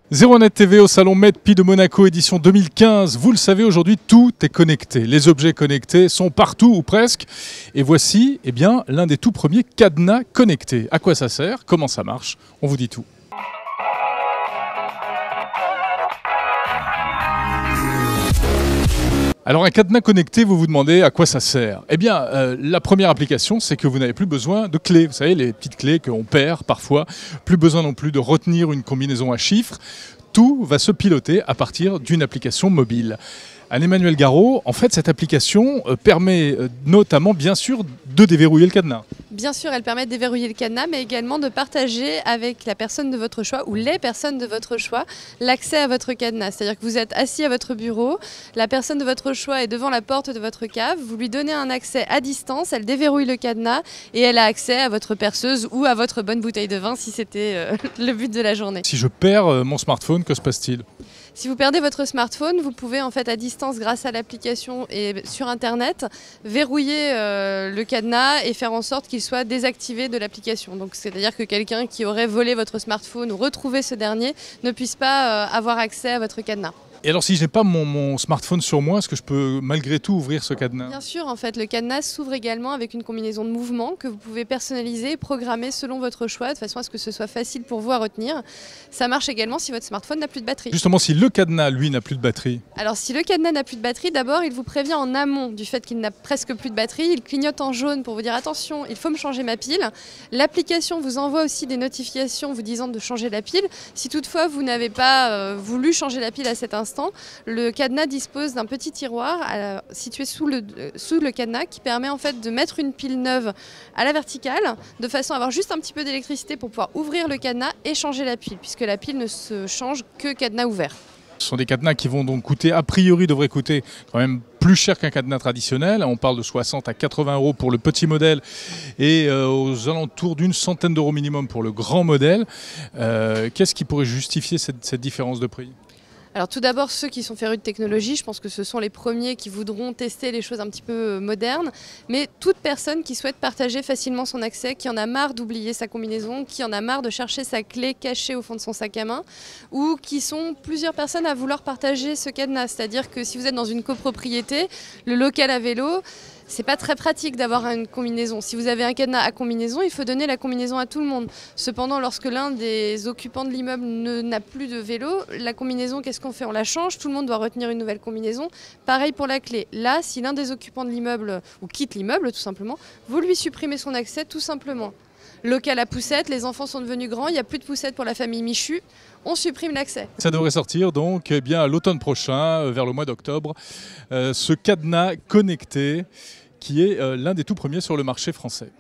01net TV au salon MEDPI de Monaco, édition 2015. Vous le savez, aujourd'hui, tout est connecté. Les objets connectés sont partout ou presque. Et voici l'un des tout premiers cadenas connectés. À quoi ça sert? Comment ça marche? On vous dit tout. Alors un cadenas connecté, vous vous demandez à quoi ça sert? La première application, c'est que vous n'avez plus besoin de clés. Vous savez, les petites clés qu'on perd parfois. Plus besoin non plus de retenir une combinaison à chiffres. Tout va se piloter à partir d'une application mobile. Anne-Emmanuelle Garot, en fait, cette application permet notamment, bien sûr, de déverrouiller le cadenas. Bien sûr, elle permet de déverrouiller le cadenas, mais également de partager avec la personne de votre choix ou les personnes de votre choix l'accès à votre cadenas. C'est-à-dire que vous êtes assis à votre bureau, la personne de votre choix est devant la porte de votre cave, vous lui donnez un accès à distance, elle déverrouille le cadenas et elle a accès à votre perceuse ou à votre bonne bouteille de vin si c'était le but de la journée. Si je perds mon smartphone, que se passe-t-il ? Si vous perdez votre smartphone, vous pouvez en fait à distance, grâce à l'application et sur internet, verrouiller le cadenas et faire en sorte qu'il soit désactivé de l'application. Donc c'est-à-dire que quelqu'un qui aurait volé votre smartphone ou retrouvé ce dernier ne puisse pas avoir accès à votre cadenas. Et alors si je n'ai pas mon smartphone sur moi, est-ce que je peux malgré tout ouvrir ce cadenas? Bien sûr, en fait, le cadenas s'ouvre également avec une combinaison de mouvements que vous pouvez personnaliser et programmer selon votre choix, de façon à ce que ce soit facile pour vous à retenir. Ça marche également si votre smartphone n'a plus de batterie. Justement, si le cadenas, lui, n'a plus de batterie? Alors si le cadenas n'a plus de batterie, d'abord il vous prévient en amont du fait qu'il n'a presque plus de batterie. Il clignote en jaune pour vous dire attention, il faut me changer ma pile. L'application vous envoie aussi des notifications vous disant de changer la pile. Si toutefois vous n'avez pas voulu changer la pile à cet instant, le cadenas dispose d'un petit tiroir situé sous le cadenas qui permet en fait de mettre une pile neuve à la verticale de façon à avoir juste un petit peu d'électricité pour pouvoir ouvrir le cadenas et changer la pile puisque la pile ne se change que cadenas ouvert. Ce sont des cadenas qui vont donc coûter, a priori devraient coûter quand même plus cher qu'un cadenas traditionnel. On parle de 60 à 80 euros pour le petit modèle et aux alentours d'une centaine d'euros minimum pour le grand modèle. Qu'est-ce qui pourrait justifier cette différence de prix ? Alors tout d'abord, ceux qui sont férus de technologie, je pense que ce sont les premiers qui voudront tester les choses un petit peu modernes, mais toute personne qui souhaite partager facilement son accès, qui en a marre d'oublier sa combinaison, qui en a marre de chercher sa clé cachée au fond de son sac à main, ou qui sont plusieurs personnes à vouloir partager ce cadenas. C'est-à-dire que si vous êtes dans une copropriété, le local à vélo, c'est pas très pratique d'avoir une combinaison. Si vous avez un cadenas à combinaison, il faut donner la combinaison à tout le monde. Cependant, lorsque l'un des occupants de l'immeuble n'a plus de vélo, la combinaison, qu'est-ce qu'on fait? On la change, tout le monde doit retenir une nouvelle combinaison. Pareil pour la clé. Là, si l'un des occupants de l'immeuble, ou quitte l'immeuble tout simplement, vous lui supprimez son accès tout simplement. Local à poussette, les enfants sont devenus grands, il n'y a plus de poussette pour la famille Michu, on supprime l'accès. Ça devrait sortir donc à l'automne prochain, vers le mois d'octobre, ce cadenas connecté qui est l'un des tout premiers sur le marché français.